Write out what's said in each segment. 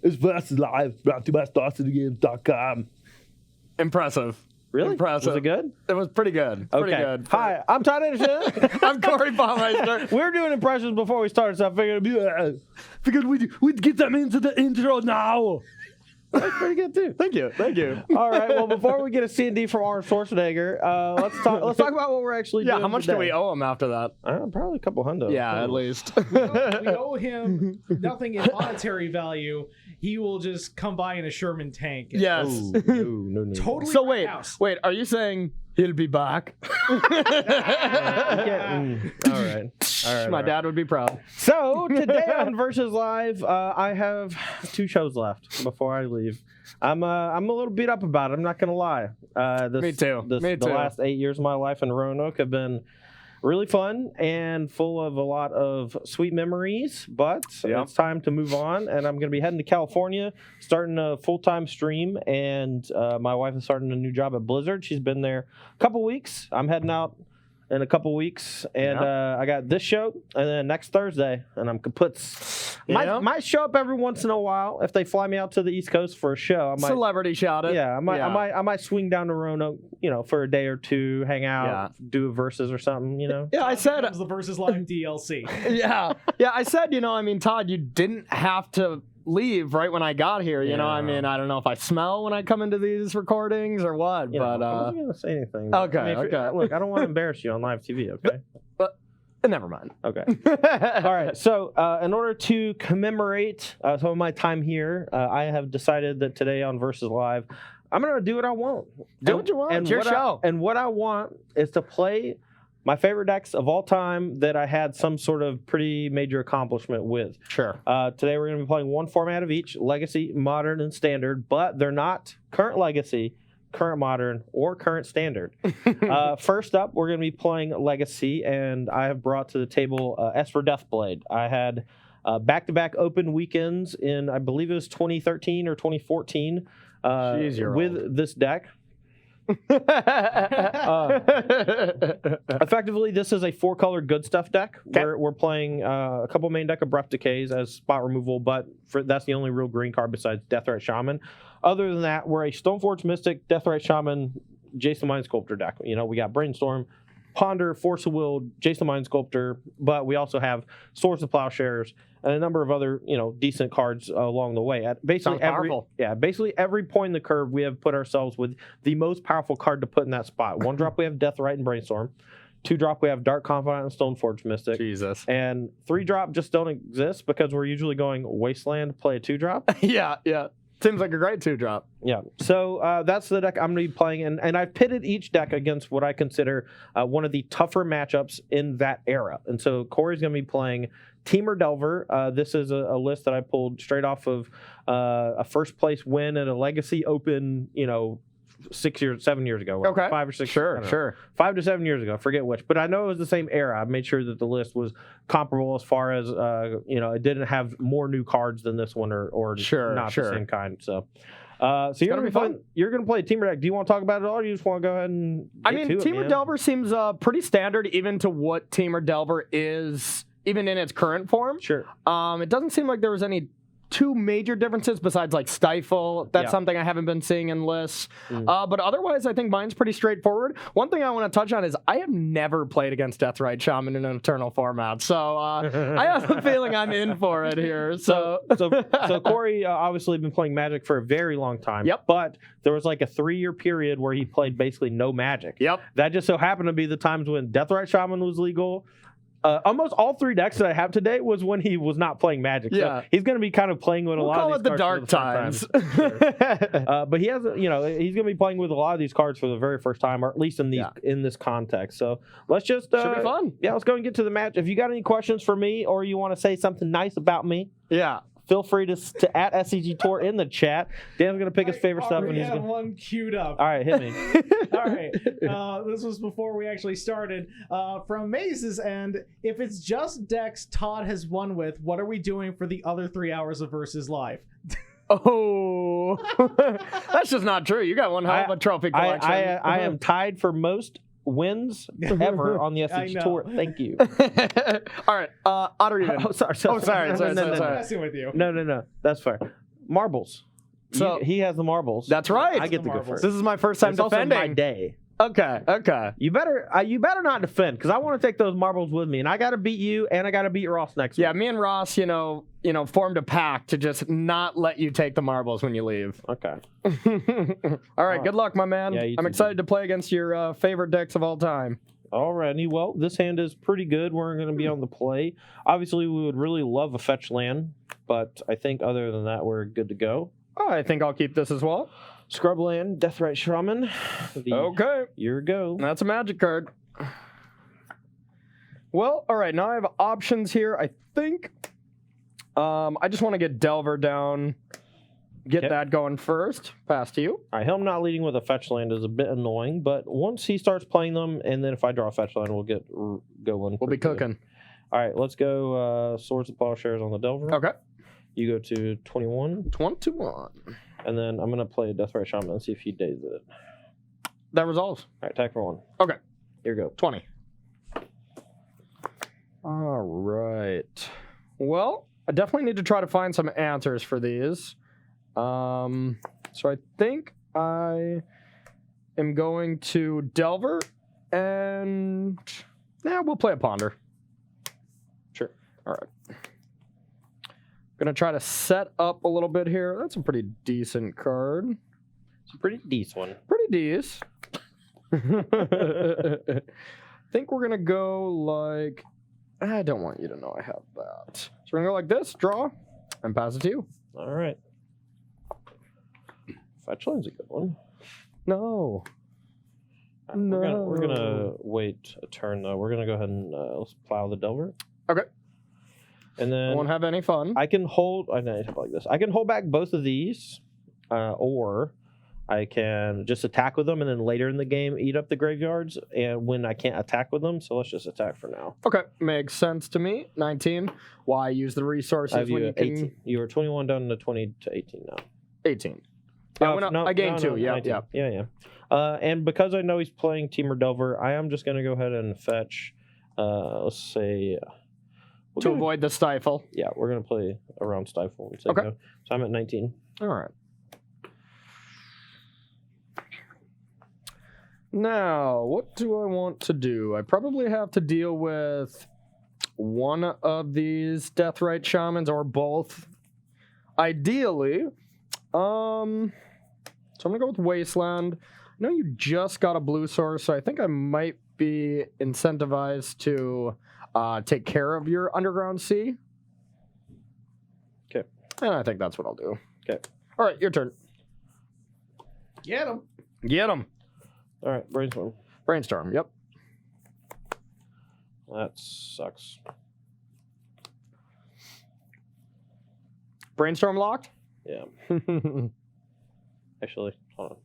It's Versus Live, brought to you by StarCityGames.com. Impressive. Really? Impressive. Was it good? It was pretty good. Okay. Pretty good. Hi, I'm Todd Anderson. I'm Corey Baumeister. We're doing impressions before we started, so I figured we'd get them into the intro now. That's pretty good too. Thank you. Thank you. All right. Well, before we get a C&D from Arnold Schwarzenegger, let's talk about what we're actually doing. Yeah. How much today. do we owe him after that? Probably a couple hundo. Yeah, at least. We owe him nothing in monetary value. He will just come by in a Sherman tank. Yes. No. Totally. So right house. wait. Are you saying he'll be back? All right. My dad would be proud. So today on Versus Live, I have 2 shows left before I leave. I'm a little beat up about it. I'm not gonna lie. Me too. The last 8 years of my life in Roanoke have been really fun and full of a lot of sweet memories, but it's time to move on, and I'm going to be heading to California, starting a full-time stream, and my wife is starting a new job at Blizzard. She's been there a couple weeks. I'm heading out in a couple weeks, and I got this show, and then next Thursday, and I'm kaput. Might show up every once in a while if they fly me out to the East Coast for a show. I might celebrity shout it. Yeah, I might swing down to Roanoke, for a day or two, hang out, do a versus or something, Yeah, I said the Versus Live DLC. yeah, I said, Todd, you didn't have to leave right when I got here. I don't know if I smell when I come into these recordings or what, but I wasn't gonna say anything. Okay. Look, I don't want to embarrass you on live TV. Okay. But never mind. Okay. All right. So, in order to commemorate some of my time here, I have decided that today on Versus Live, I'm gonna do what I want. Do what you want. It's your show. And what I want is to play my favorite decks of all time that I had some sort of pretty major accomplishment with. Sure. Today we're going to be playing one format of each, Legacy, Modern, and Standard, but they're not current Legacy, current Modern, or current Standard. First up, we're going to be playing Legacy, and I have brought to the table Esper Deathblade. I had back-to-back open weekends in, I believe it was 2013 or 2014 with this deck. Effectively, this is a 4-color good stuff deck. We're playing a couple main deck Abrupt Decays as spot removal, but that's the only real green card besides Deathright Shaman. Other than that, we're a Stoneforge Mystic, Deathright Shaman, Jason Mind Sculptor deck. We got Brainstorm, Ponder, Force of Will, Jason Mind Sculptor, but we also have Swords of Plowshares and a number of other, decent cards along the way. At basically every point in the curve, we have put ourselves with the most powerful card to put in that spot. 1 drop, we have Deathright and Brainstorm. 2 drop, we have Dark Confidant and Stoneforge Mystic. Jesus. And 3 drop just don't exist because we're usually going Wasteland to play a 2 drop. Yeah. Seems like a great 2-drop. Yeah. So that's the deck I'm going to be playing. And I've pitted each deck against what I consider one of the tougher matchups in that era. And so Corey's going to be playing Temur Delver. This is a list that I pulled straight off of a first place win at a Legacy Open, 7 years ago. Okay. 5 or 6. Sure. 5 to 7 years ago. I forget which. But I know it was the same era. I made sure that the list was comparable as far as, it didn't have more new cards than this one or not the same kind. So you're going to play a Temur deck. Do you want to talk about it all, or you just want to go ahead and Temur Delver seems pretty standard even to what Temur Delver is, even in its current form. Sure. It doesn't seem like there was any two major differences besides like Stifle. That's something I haven't been seeing in lists. But otherwise, I think mine's pretty straightforward. One thing I want to touch on is I have never played against Deathright Shaman in an Eternal format. So I have a feeling I'm in for it here. So Corey obviously been playing Magic for a very long time. Yep. But there was like a 3-year period where he played basically no Magic. Yep. That just so happened to be the times when Deathright Shaman was legal. Almost all 3 decks that I have today was when he was not playing Magic. Yeah. So he's going to be kind of playing with a lot of these cards. We'll call it the dark times. But he has, he's going to be playing with a lot of these cards for the very first time, or at least in this context. So let's just should be fun. Yeah, let's go and get to the match. If you got any questions for me, or you want to say something nice about me, feel free to at SCG Tour in the chat. Dan's going to pick his favorite stuff. And he's got one queued up. All right, hit me. All right. This was before we actually started. From Maze's end, if it's just decks Todd has won with, what are we doing for the other 3 hours of Versus Live? Oh, that's just not true. You got one hell of a trophy collection. I am tied for most wins ever on the I SH know. Tour. Thank you. All right, Otter. Oh, sorry. sorry. I'm messing with you. No. That's fair. Marbles. So- He has the marbles. That's right. I get The to go marbles. first. This is my first time It's also defending. my day. Okay. You better not defend because I want to take those marbles with me, and I got to beat you, and I got to beat Ross next Yeah, week. me and Ross, formed a pact to just not let you take the marbles when you leave. Okay. All right, good luck, my man. Yeah, you I'm too, excited to play against your favorite decks of all time. Alrighty. Well, this hand is pretty good. We're going to be on the play. Obviously, we would really love a fetch land, but I think other than that, we're good to go. Oh, I think I'll keep this as well. Scrubland, Deathrite Shaman. Okay. Here we go. That's a magic card. Well, all right. Now I have options here. I think I just want to get Delver down. Get that going first. Pass to you. All right, him not leading with a fetch land is a bit annoying, but once he starts playing them, and then if I draw a fetch land, we'll get going. We'll be cooking. All right, let's go Swords of Plowshares on the Delver. Okay. You go to 21, 21. and then I'm going to play Deathrite Shaman and see if he days it. That resolves. All right, attack for 1. Okay. Here we go. 20. All right. Well, I definitely need to try to find some answers for these. So I think I am going to Delver, and we'll play a Ponder. Sure. All right. Gonna try to set up a little bit here. That's a pretty decent card. It's a pretty decent one. Pretty decent. I think we're gonna go like. I don't want you to know I have that. So we're gonna go like this, draw, and pass it to you. All right. Fetch land's a good one. No. All right, we're gonna wait a turn though. We're gonna go ahead and let's plow the Delver. Okay. And then I won't have any fun. I can hold. I know like this. I can hold back both of these, or I can just attack with them, and then later in the game eat up the graveyards. And when I can't attack with them, so let's just attack for now. Okay, makes sense to me. 19. Why use the resources I have when you you at can? 18. You are 21 down to 20 to 18 now. 18. Yeah, Oh, when I gained 2. Yeah, 19. yeah. Yeah. And because I know he's playing Temur Delver, I am just going to go ahead and fetch. Let's say. To avoid the stifle. Yeah, we're going to play around Stifle. And say Okay. go. So I'm at 19. All right. Now, what do I want to do? I probably have to deal with one of these Deathrite Shamans or both. Ideally. So I'm going to go with Wasteland. I know you just got a blue source, so I think I might be incentivized to take care of your Underground Sea. Okay. And I think that's what I'll do. Okay. All right, your turn. Get him. Get him. All right, Brainstorm. Brainstorm, yep. That sucks. Brainstorm locked? Yeah. Actually, hold on.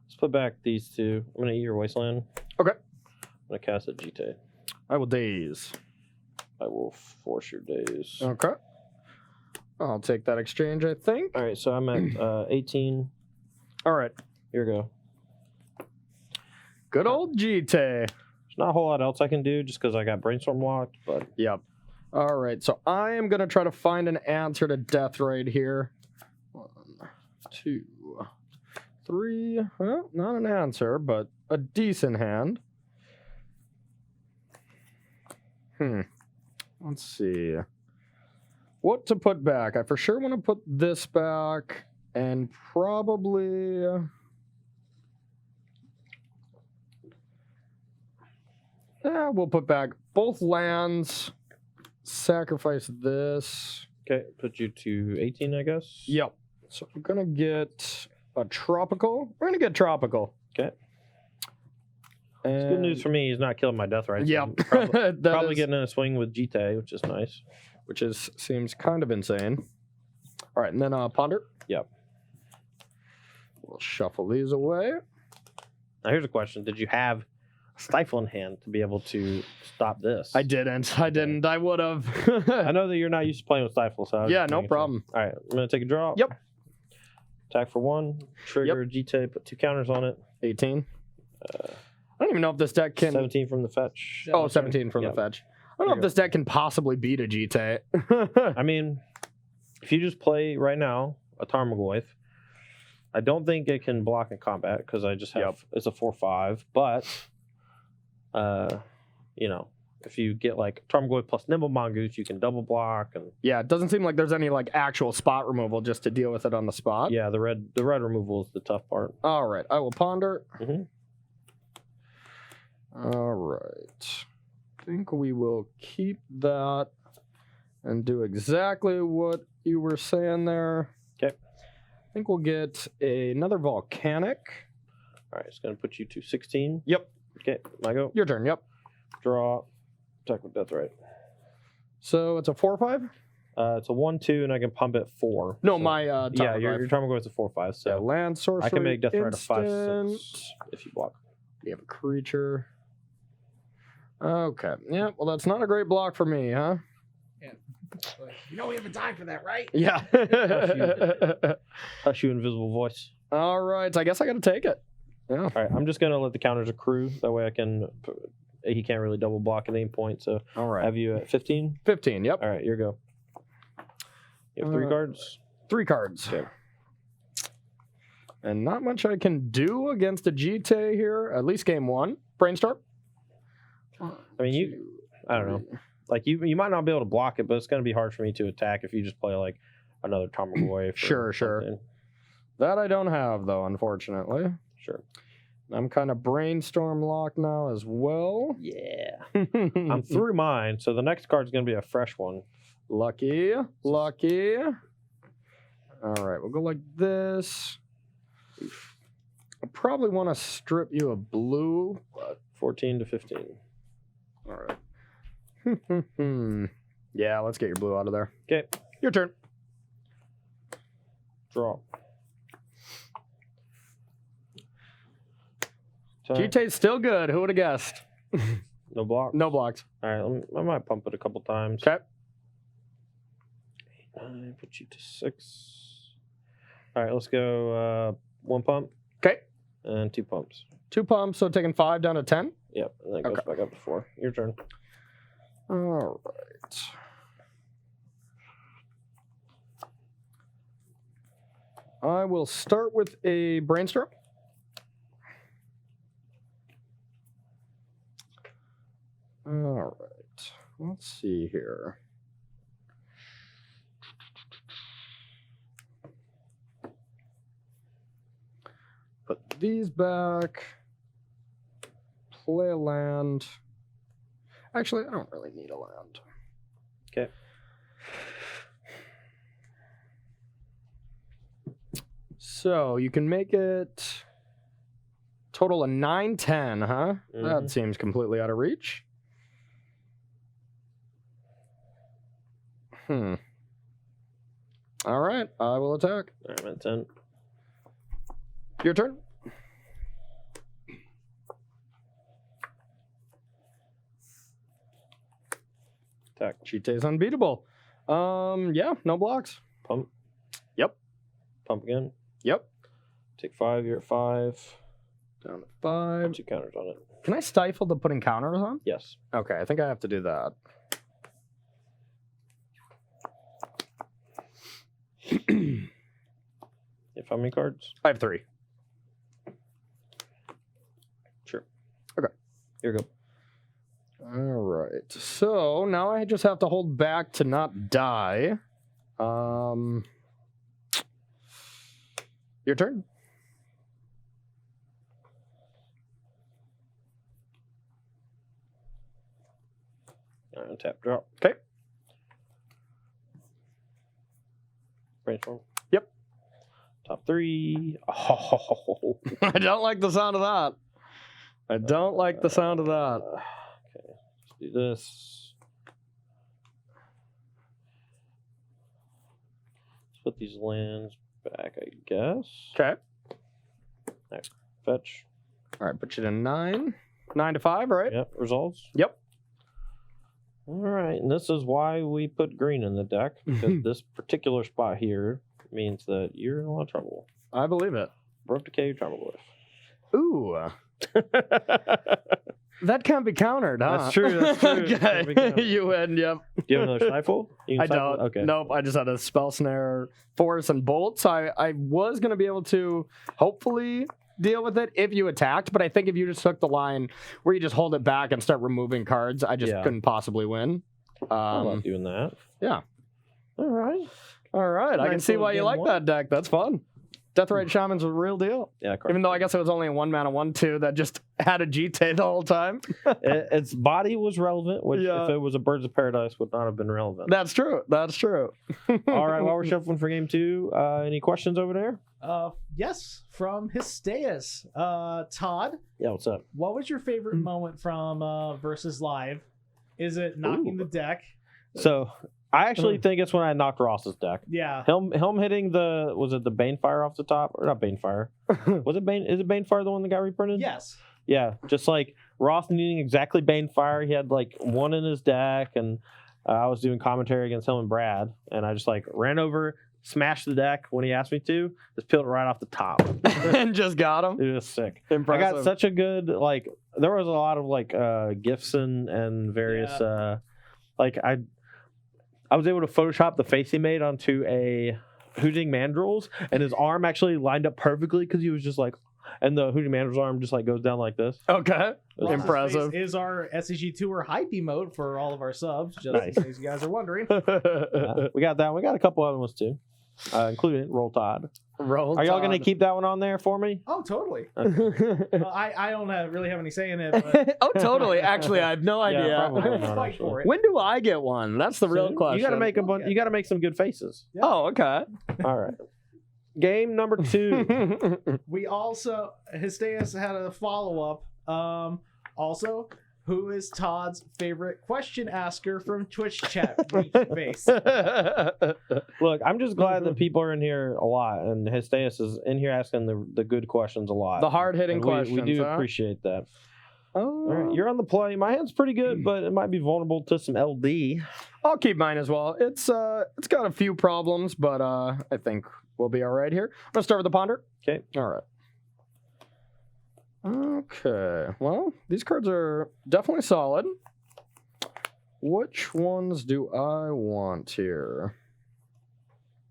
Let's put back these two. I'm going to eat your Wasteland. Okay. I'm going to cast a GT. I will daze. I will force your days. Okay. I'll take that exchange, I think. All right, so I'm at 18. All right. Here we go. Good old GT. There's not a whole lot else I can do just because I got Brainstorm locked, but Yep. All right, so I am going to try to find an answer to Deathrite here. 1, 2, 3. Well, not an answer, but a decent hand. Let's see. What to put back? I for sure want to put this back, and probably... we'll put back both lands. Sacrifice this. okay, put you to 18, I guess. Yep. So I'm gonna get a tropical. We're gonna get tropical. Okay. And It's good news for me. He's not killing my death right. Yep. Probably, That probably is- getting in a swing with GT, which is nice. which is seems kind of insane. All right, and then ponder. Yep. We'll shuffle these away. Now here's a question: did you have Stifle in hand to be able to stop this? I didn't. I would have. I know that you're not used to playing with Stifle, so I was Yeah, just no making sure. problem. All right, I'm gonna take a draw. Yep. Attack for 1. Trigger GT. Put 2 counters on it. 18. I don't even know if this deck can. 17 from the fetch. Yeah, Oh, that's 17 from the Yep. fetch. I don't know if this deck can possibly beat a GT. I mean, if you just play right now a Tarmogoyf, I don't think it can block in combat because I just have it's a 4/5. But you know, if you get like Tarmogoyf plus Nimble Mongoose, you can double block and Yeah, it doesn't seem like there's any like actual spot removal just to deal with it on the spot. yeah, the red removal is the tough part. All right, I will ponder. Mhm. All right. I think we will keep that and do exactly what you were saying there. Okay. I think we'll get another volcanic. All right, it's gonna put you to 16. Yep. Okay, my go. Your turn. Yep. Draw. Attack with Deathright. So it's a 4/5. It's a 1/2, and I can pump it 4. No, So- my yeah, your Tarmogoyf is a 4/5. yeah, So land sorcery. I can make Deathright a 5/6 instant. if you block. You have a creature. Okay. Yeah. Well, that's not a great block for me, huh? You know we haven't time for that, right? Yeah. Hush, you invisible voice. All right. I guess I got to take it. Yeah. All right, I'm just gonna let the counters accrue. That way I can. He can't really double block at any point. So All I right. have you at 15. 15. Yep. All right, your go. You have 3 cards. 3 cards. Okay. And not much I can do against a GT here. At least game 1. Brainstorm. I mean, I don't know. Like you might not be able to block it, but it's gonna be hard for me to attack if you just play like another Tarmogoyf. Sure. That I don't have though, unfortunately. Sure. I'm kind of brainstorm locked now as well. Yeah. I'm through mine, so the next card's gonna be a fresh one. Lucky. All right, we'll go like this. I probably want to strip you a blue, but 14 to 15. all right. Yeah, let's get your blue out of there. Okay. Your turn. Draw. GT's still good. Who would have guessed? No block. No blocks. All right, I might pump it a couple times. Okay. 8, 9, put you to 6. All right, let's go 1 pump Okay. and 2 pumps. 2 pumps, so taking 5 down to 10. Yep, and then it goes Okay. back up to 4. Your turn. All right. I will start with a brainstorm. All right. Let's see here. Put these back. Play a land. Actually, I don't really need a land. Okay. So you can make it total of 9, 10, huh? Mhm. That seems completely out of reach. All right, I will attack. All right, I'm at 10. Your turn. Attack. Chite's unbeatable. Yeah, no blocks. Pump. Yep. Pump again. Yep. Take 5. You're at 5. Down to 5. 2 counters on it. Can I stifle the putting counters on? Yes. Okay, I think I have to do that. You have how many cards? I have 3. Sure. Okay. Here you go. All right. So now I just have to hold back to not die. Your turn. All right, tap, drop. Okay. Brainstorm. Yep. Top 3. Oh. I don't like the sound of that. I don't like the sound of that. Okay, let's do this. Let's put these lands back, I guess. Okay. Next, fetch. All right, put you to 9. 9 to 5, right? Yep, resolves. Yep. All right, and this is why we put green in the deck, because this particular spot here means that you're in a lot of trouble. I believe it. Broke Decay, Tarmogoyf. Ooh, That can't be countered, huh? That's true. That's true. Can't be Okay. countered. You win, yep. Do you have another stifle? You can I stifle? don't. Okay. Nope, I just had a spell snare, force, and bolts. I was going to be able to hopefully deal with it if you attacked, but I think if you just took the line where you just hold it back and start removing cards, I just couldn't possibly win. I love doing that. Yeah. All right. All right. I can see why you like that deck. That's fun. Deathrite Shaman's a real deal. Yeah. Even though I guess it was only a 1-mana 1/2 that just had a GT the whole time. Its body was relevant, which Yeah. if it was a Birds of Paradise would not have been relevant. That's true. That's true. All right. While we're shuffling for game 2, any questions over there? Yes, from Histeus. Todd, Yeah. What's up? what was your favorite moment from Versus Live? Is it knocking the deck? So I actually think it's when I knocked Ross's deck. Yeah. Him hitting was it the Banefire off the top? Or not Banefire. Was it Bane? Is it Banefire the one that got reprinted? Yes. Yeah, just like Ross needing exactly Banefire. He had like one in his deck, and I was doing commentary against him and Brad, and I just like ran over, smashed the deck when he asked me to, just peeled it right off the top. And just got him. It was sick. Impressive. I got such a good like. There was a lot of like gifs and various like I was able to Photoshop the face he made onto a Hooting Mandrels, and his arm actually lined up perfectly because he was just like, and the Hooting Mandrels arm just like goes down like this. Okay. Ross's Impressive. face is our SCG Tour hype emote for all of our subs, just Nice. in case you guys are wondering. We got that one. We got a couple other ones too, including Roll Tide. Roll Are y'all going to Tide. keep that one on there for me? Oh, totally. I don't really have any say in it, but Oh, totally. Actually, I have no idea. probably not, fight actually. for it. When do I get one? That's the real question. You got to make a bunch. You got to make some good faces. Oh, okay. All right. Game number 2. We also, Histeus had a follow up. Also, who is Todd's favorite question asker from Twitch chat? Face. Look, I'm just glad that people are in here a lot, and Histeus is in here asking the good questions a lot. The hard-hitting And questions. We do huh? appreciate that. Oh. All right, you're on the play. My hand's pretty good, but it might be vulnerable to some LD. I'll keep mine as well. It's got a few problems, but I think we'll be all right here. I'm gonna start with the ponder. Okay. All right. Okay. Well, these cards are definitely solid. Which ones do I want here?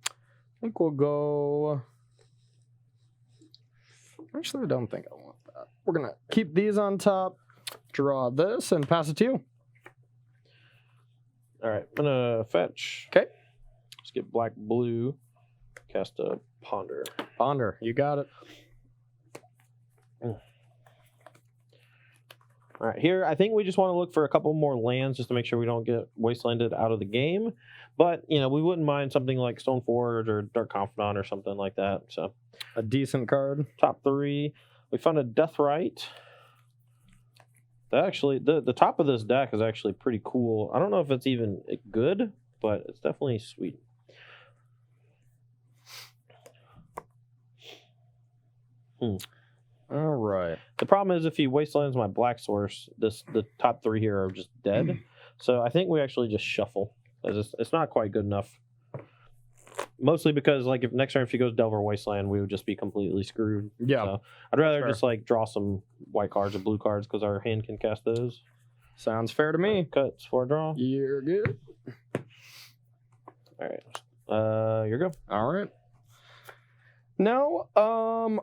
I think we'll go. Actually, I don't think I want that. We're gonna keep these on top, draw this, and pass it to you. All right, I'm gonna fetch. Okay. Let's get black, blue. Cast a ponder. Ponder, you got it. All right, here I think we just want to look for a couple more lands just to make sure we don't get wastelanded out of the game. But you know, we wouldn't mind something like Stoneforge or Dark Confidant or something like that. So A decent card. top 3, we found a Deathrite. That actually, the top of this deck is actually pretty cool. I don't know if it's even good, but it's definitely sweet. All right. The problem is if he wastelands my black source, the top 3 here are just dead. So I think we actually just shuffle. It's not quite good enough. Mostly because like if next turn if he goes Delver Wasteland, we would just be completely screwed. Yeah. So I'd rather Fair. just like draw some white cards or blue cards because our hand can cast those. Sounds fair to me. Cuts for a draw. You're good. All right. You're go. All right. No,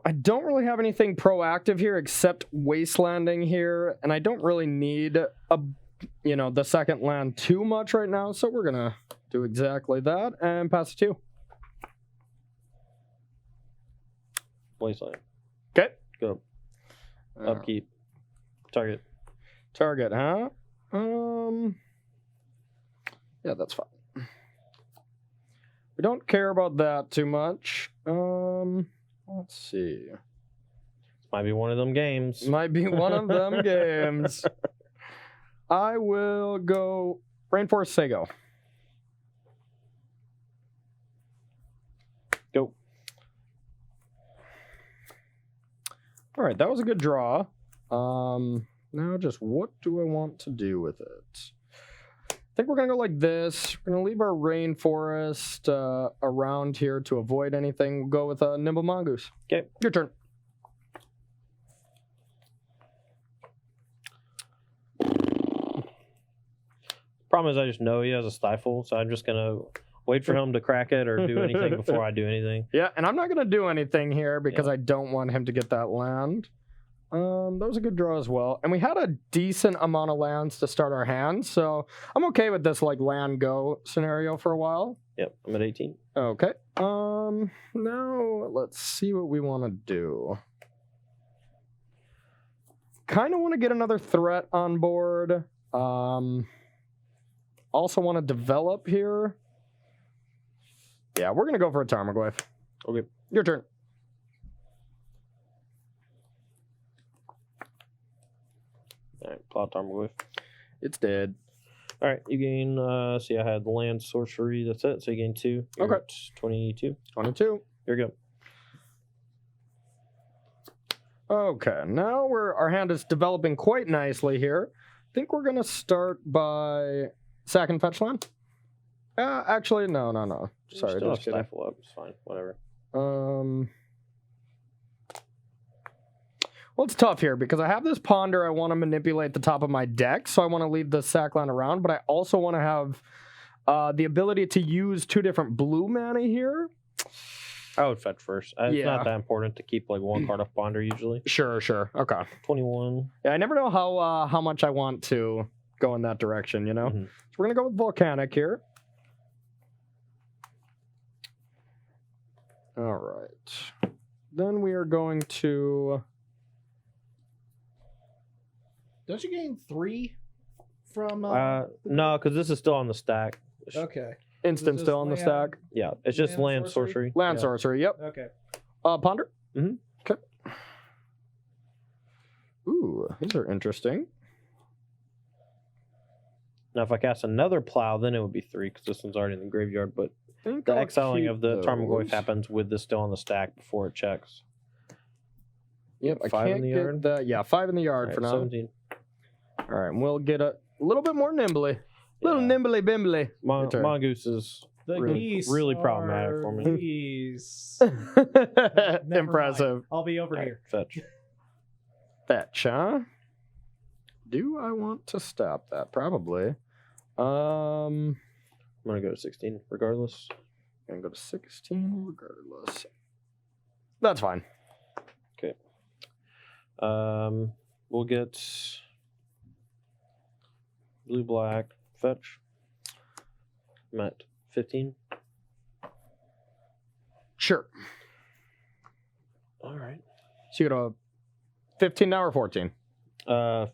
I don't really have anything proactive here except wastelanding here, and I don't really need the second land too much right now, so we're gonna do exactly that and pass it to you. Wasteland. Okay. Go. Upkeep. Target. Target, huh? Yeah, that's fine. We don't care about that too much. Let's see. Might be one of them games. Might be one of them games. I will go Rainforest Sago. Go. All right, that was a good draw. Now just what do I want to do with it? I think we're going to go like this. We're going to leave our Rainforest around here to avoid anything. We'll go with a Nimble Mongoose. Okay. Your turn. Problem is, I just know he has a stifle, so I'm just gonna wait for him to crack it or do anything before I do anything. Yeah, and I'm not going to do anything here because I don't want him to get that land. That was a good draw as well. And we had a decent amount of lands to start our hand, so I'm okay with this like land go scenario for a while. Yep, I'm at 18. Okay. Now let's see what we want to do. Kind of want to get another threat on board. Also want to develop here. Yeah, we're going to go for a Tarmogoyf. Okay. Your turn. All right, plot Tarmogoyf. It's dead. All right, you gain, see, I had land sorcery. That's it. So you gain 2. You're Okay. at 22. 22. Here you go. Okay, now our hand is developing quite nicely here. I think we're going to start by sack and fetch land. Actually, no. Sorry, Still just kidding. stifle up. It's fine. Whatever. Well, it's tough here because I have this ponder. I want to manipulate the top of my deck, so I want to leave the sack land around, but I also want to have the ability to use 2 different blue mana here. I would fetch first. It's Yeah. not that important to keep like 1 card off ponder usually. Sure. Okay. 21. Yeah, I never know how much I want to go in that direction, you know? Mhm. So we're going to go with Volcanic here. All right. Then we are going to... Don't you gain 3 from? No, because this is still on the stack. Okay. Instant Is it still on the just stack. Yeah, it's just Land land sorcery? sorcery. Land Yeah. sorcery, yep. Okay. Ponder? Mhm. Okay. Ooh, these are interesting. Now, if I cast another plow, then it would be 3 because this one's already in the graveyard. But I think the I'll exiling keep of the Tarmogoyf those. happens with this still on the stack before it checks. Yep, I 5 in can't the get yard? the... Yeah, 5 in the yard All for right, now. 17. All right, and we'll get a little bit more nimbly. Little Yeah. nimbly bimbly. Your turn. Mongoose is The really, geese really are problematic for me. geese. Never Impressive. mind. I'll be over All right, here. fetch. Fetch, huh? Do I want to stop that? Probably. I'm gonna go to 16 regardless. And go to 16 regardless. That's fine. Okay. We'll get blue black fetch. I'm at 15. Sure. All right. So you go to 15 now or 14?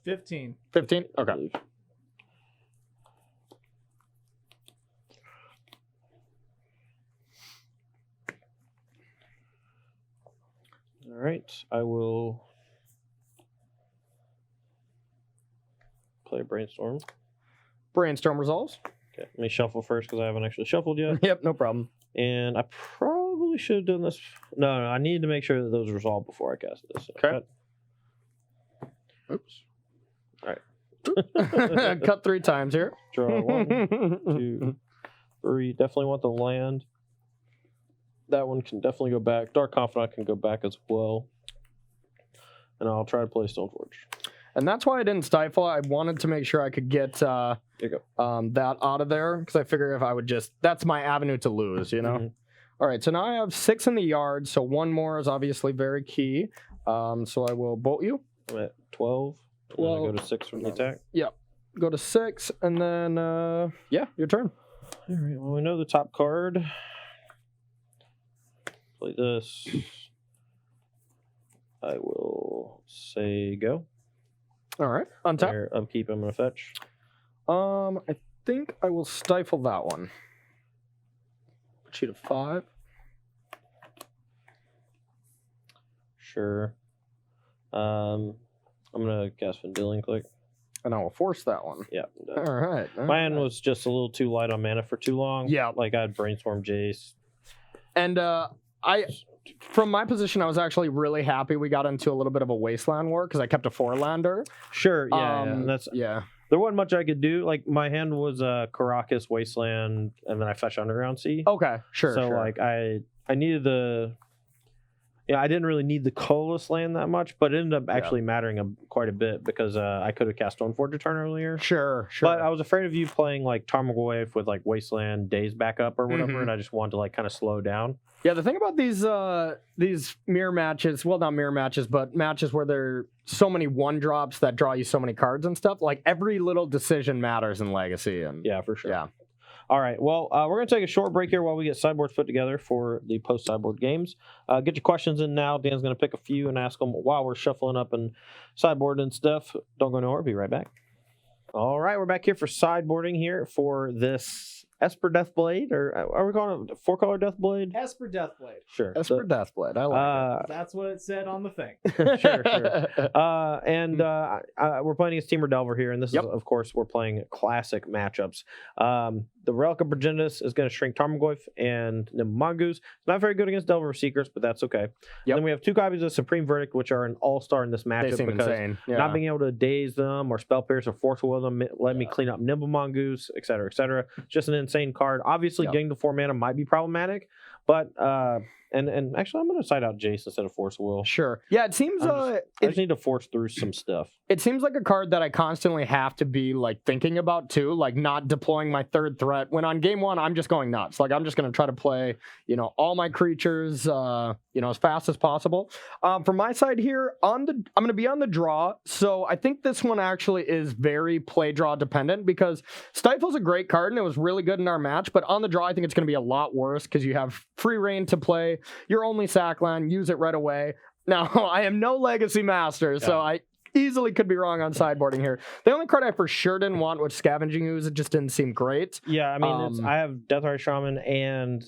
15. 15? I Okay. believe. All right. I will play a brainstorm. Brainstorm resolves. Okay. Let me shuffle first because I haven't actually shuffled yet. Yep, no problem. And I probably should have done this. No, I need to make sure that those resolve before I cast this. Okay. Oops. All right. Cut 3 times here. Draw 1, 2, 3. Definitely want the land. That one can definitely go back. Dark Confidant can go back as well. And I'll try to play Stoneforge. And that's why I didn't stifle. I wanted to make sure I could get There you go. that out of there because I figure if I would just, that's my avenue to lose, you know? Mhm. All right, so now I have 6 in the yard, so 1 more is obviously very key. So I will bolt you. I'm at 12. And then I go to 6 from the attack. Go to 6, and then, yeah, your turn. All right. Well, we know the top card. Play this. I will say go. All right, untap. There, upkeep, I'm going to fetch. I think I will stifle that one. Sheet of 5. Sure. I'm going to cast Vendilion Click. And I will force that one. Yeah. I'm done. All right. My hand was just a little too light on mana for too long. Yeah. Like I'd brainstorm Jace. And from my position, I was actually really happy we got into a little bit of a wasteland war because I kept a 4-lander. Sure. Yeah. And that's Yeah. there wasn't much I could do. Like my hand was Caracas Wasteland, and then I fetched Underground Sea. Okay. Sure. So sure. like I needed the Yeah, I didn't really need the colorless land that much, but it ended up actually mattering quite a bit because I could have cast Stoneforge a turn earlier. Sure. But I was afraid of you playing like Tarmogoyf with like Wasteland Days backup or whatever, and I just wanted to like kind of slow down. Yeah, the thing about these mirror matches, well, not mirror matches, but matches where there are so many one drops that draw you so many cards and stuff, like every little decision matters in Legacy. And yeah, for sure. Yeah. All right. Well, we're going to take a short break here while we get sideboards put together for the post-sideboard games. Get your questions in now. Dan's going to pick a few and ask them while we're shuffling up and sideboard and stuff. Don't go nowhere. Be right back. All right. We're back here for sideboarding here for this Esper Deathblade, or are we calling it 4-color Deathblade? Esper Deathblade. Sure. Esper Deathblade. I like it. That's what it said on the thing. Sure. We're playing against Temur Delver here, and this is, of course, we're playing classic matchups. The Relic of Progenitus is going to shrink Tarmogoyf and Mongoose. It's not very good against Delver Secrets, but that's okay. Then we have 2 copies of Supreme Verdict, which are an all-star in this matchup because insane. not being able to daze them or spell pierce or force will them, let me clean up Nimble Mongoose, etc., etc. Just an insane card. Obviously, getting to 4 mana might be problematic, but and actually, I'm going to side out Jace instead of Force Will. Sure. Yeah, it seems I just need to force through some stuff. It seems like a card that I constantly have to be like thinking about too, like not deploying my 3rd threat. When on game 1, I'm just going nuts. Like I'm just going to try to play, all my creatures, as fast as possible. From my side here, I'm going to be on the draw. So I think this one actually is very play draw dependent because Stifle's a great card and it was really good in our match. But on the draw, I think it's going to be a lot worse because you have free reign to play your only sack land, use it right away. Now, I am no Legacy Master, so I easily could be wrong on sideboarding here. The only card I for sure didn't want was Scavenging Ooze. It just didn't seem great. Yeah, I mean, I have Deathrise Shaman and,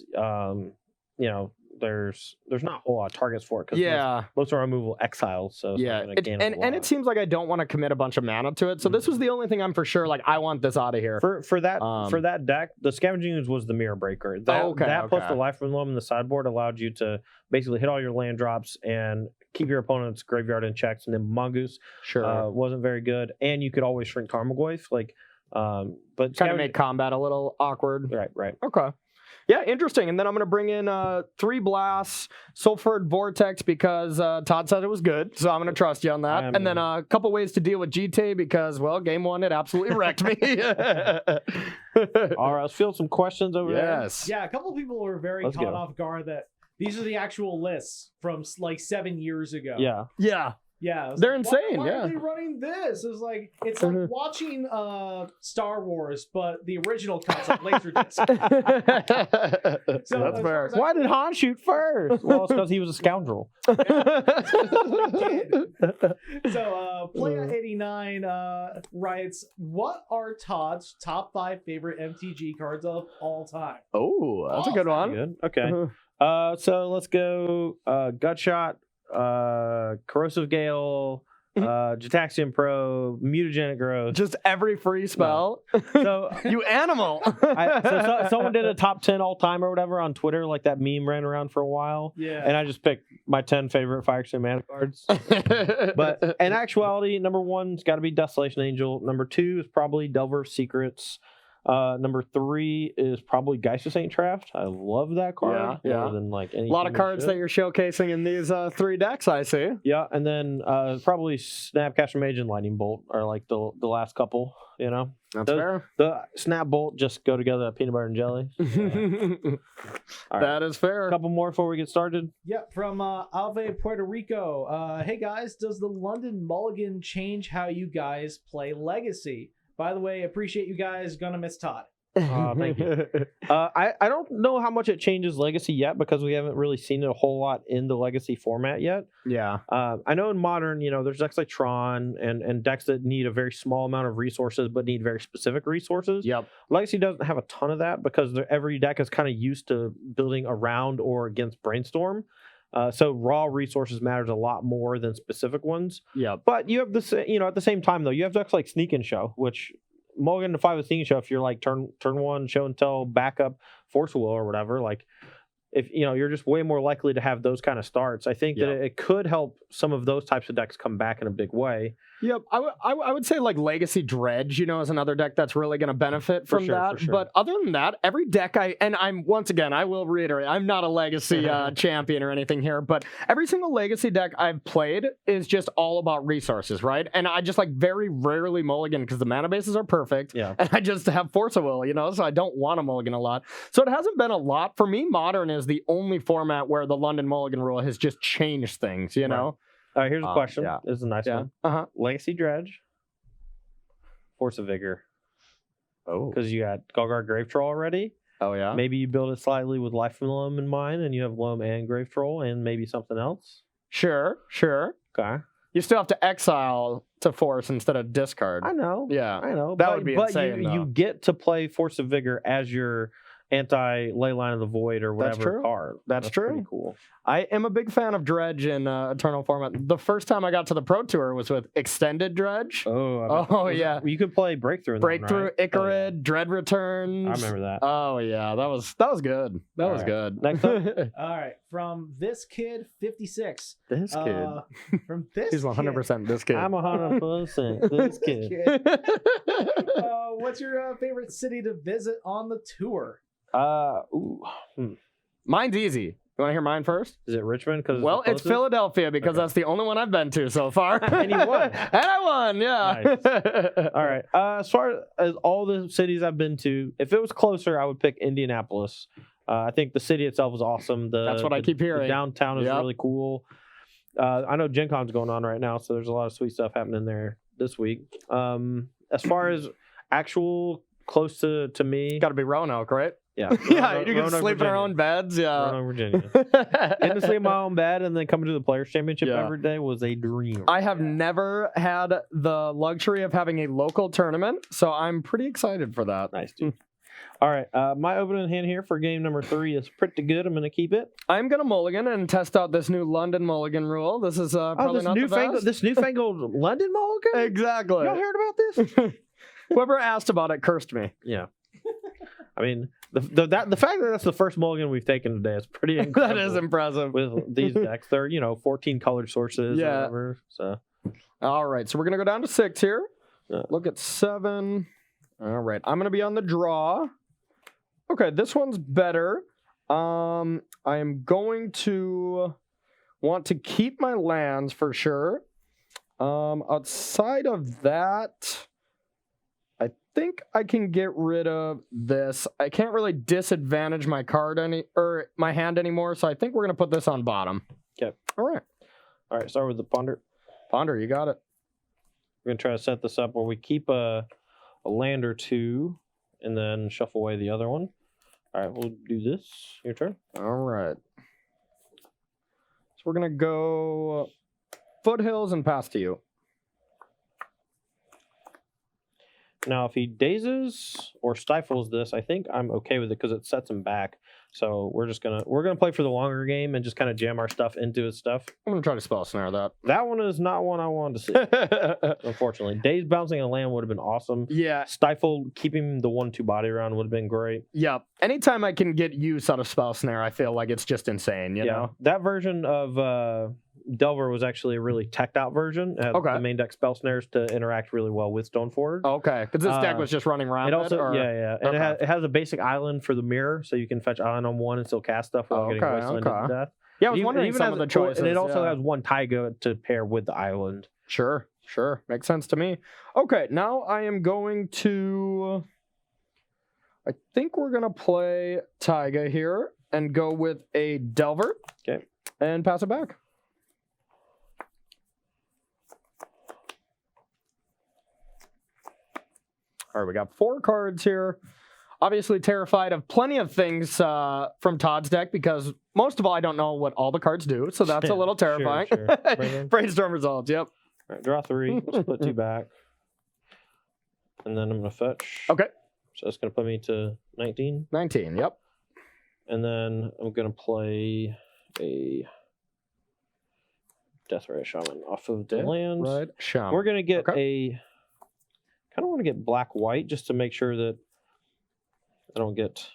there's not a whole lot of targets for it because most are removal exiles. So and it seems like I don't want to commit a bunch of mana to it. So this was the only thing I'm for sure like I want this out of here. For that deck, the Scavenging Ooze was the mirror breaker. That plus the Life from Loam in the sideboard allowed you to basically hit all your land drops and keep your opponent's graveyard in checks. And then Mongoose wasn't very good, and you could always shrink Tarmogoyf. But kind of make combat a little awkward. Right. Okay. Yeah, interesting. And then I'm going to bring in 3 blasts, Sulfured Vortex, because Todd said it was good. So I'm going to trust you on that. And then a couple ways to deal with GT because, well, game 1, it absolutely wrecked me. All right, let's field some questions over there. Yeah, a couple people were very caught off guard that these are the actual lists from like 7 years ago. Yeah, they're insane. Why are they running this? It's like watching Star Wars, but the original concept Laserdisc. So that's fair. Why did Han shoot first? Well, it's because he was a scoundrel. So, Playa89 writes, "What are Todd's top 5 favorite MTG cards of all time?" Oh, that's a good one. Good. Okay. So let's go Gutshot, Corrosive Gale, Gitaxian Probe, Mutagenic Growth. Just every free spell. So you animal. Someone did a top 10 all time or whatever on Twitter, like that meme ran around for a while. Yeah. And I just picked my 10 favorite Fire Extreme mana cards. But in actuality, number 1's got to be Desolation Angel. Number 2 is probably Delver Secrets. Number 3 is probably Geist of Saint Traft. I love that card. More than like any. A lot of cards that you're showcasing in these 3 decks, I see. Yeah, and then probably Snapcaster Mage and Lightning Bolt are like the last couple. That's fair. The Snap Bolt just go together like peanut butter and jelly. All right. That is fair. A couple more before we get started. Yep, from Ave Puerto Rico. Hey guys, does the London Mulligan change how you guys play Legacy? By the way, appreciate you guys. Gonna miss Todd. Thank you. I don't know how much it changes Legacy yet because we haven't really seen it a whole lot in the Legacy format yet. Yeah. I know in Modern, there's decks like Tron and decks that need a very small amount of resources but need very specific resources. Yep. Legacy doesn't have a ton of that because every deck is kind of used to building around or against Brainstorm. So raw resources matters a lot more than specific ones. Yeah. But you have this, at the same time though, you have decks like Sneak and Show, which Mulligan to 5 with Sneak and Show, if you're like turn 1 show and tell backup Force Will or whatever, like if you're just way more likely to have those kind of starts, I think that it could help some of those types of decks come back in a big way. Yep, I would say like Legacy Dredge, is another deck that's really going to benefit from that. For sure. But other than that, every deck I will reiterate, I'm not a Legacy champion or anything here, but every single Legacy deck I've played is just all about resources, right? And I just like very rarely mulligan because the mana bases are perfect, and I just have Force of Will, so I don't want to mulligan a lot. So it hasn't been a lot for me. Modern is the only format where the London mulligan rule has just changed things, know. All right, here's a question. This is a nice one. Legacy Dredge, Force of Vigor. Oh. Because you got Golgard Grave Troll already. Oh, yeah? Maybe you build it slightly with Life from Loam in mind, and you have Loam and Grave Troll, and maybe something else. Sure. Okay. You still have to exile to force instead of discard. I know. Yeah. I know. That would be insane, But you get to play Force of Vigor as your anti-Leyline of the Void or whatever card. That's true. Pretty cool. I am a big fan of Dredge in Eternal format. The first time I got to the Pro Tour was with Extended Dredge. Yeah. You could play Breakthrough in that one, right? Icarid, Dread Returns. I remember that. Oh yeah, that was good. That was good. Next up. All right, from this kid 56. This kid. From this He's 100% this kid. I'm 100% this kid. What's your favorite city to visit on the tour? Mine's easy. You want to hear mine first? Is it Richmond? It's Philadelphia because that's the only one I've been to so far. And you won. And I won, yeah. Nice. All right. As far as all the cities I've been to, if it was closer, I would pick Indianapolis. I think the city itself is awesome. That's what I keep hearing. The downtown is really cool. I know Gen Con's going on right now, so there's a lot of sweet stuff happening there this week. As far as actual close to me, got to be Roanoke, right? Yeah, you can sleep in our own beds. Yeah, Roanoke, Virginia. Getting to sleep in my own bed and then coming to the Players Championship every day was a dream. I have never had the luxury of having a local tournament, so I'm pretty excited for that. Nice, dude. All right, my opening hand here for game number 3 is pretty good. I'm going to keep it. I'm going to mulligan and test out this new London mulligan rule. This is probably not the best. This newfangled London mulligan? Exactly. Y'all heard about this? Whoever asked about it cursed me. Yeah. I mean, the fact that that's the first mulligan we've taken today is pretty incredible. That is impressive. With these decks, they're 14 colored sources or whatever. So, all right, so we're gonna go down to 6 here. Look at 7. All right, I'm gonna be on the draw. Okay, this one's better. I am going to want to keep my lands for sure. Outside of that, I think I can get rid of this. I can't really disadvantage my my hand anymore, so I think we're gonna put this on bottom. Okay. All right. Start with the Ponder. Ponder, you got it. We're gonna try to set this up where we keep a land or two, and then shuffle away the other one. All right, we'll do this. Your turn. All right. So we're gonna go Foothills and pass to you. Now, if he dazes or stifles this, I think I'm okay with it because it sets him back. So we're gonna play for the longer game and just kind of jam our stuff into his stuff. I'm gonna try to spell snare that. That one is not one I wanted to see. Unfortunately, daze bouncing a land would have been awesome. Yeah, stifle keeping the 1/2 body round would have been great. Yeah, anytime I can get use out of spell snare, I feel like it's just insane. You know, that version of Delver was actually a really teched out version. It had the main deck spell snares to interact really well with Stoneforge. Okay, because this deck was just running around. It also, and it has a basic island for the mirror, so you can fetch island on 1 and still cast stuff without getting wastelanded to death. Yeah, I was wondering some of the choices. And it also has 1 Taiga to pair with the island. Sure, makes sense to me. Okay, now I am going to. I think we're gonna play Taiga here and go with a Delver. Okay, and pass it back. All right, we got 4 cards here. Obviously terrified of plenty of things from Todd's deck because most of all, I don't know what all the cards do, so that's a little terrifying. Sure. Brainstorm results, yep. All right, draw 3, let's put 2 back. And then I'm going to fetch. Okay. So that's going to put me to 19. 19, yep. And then I'm going to play a Deathray Shaman off of the land. Right, Shaman. We're going to get a... kind of want to get black-white just to make sure that I don't get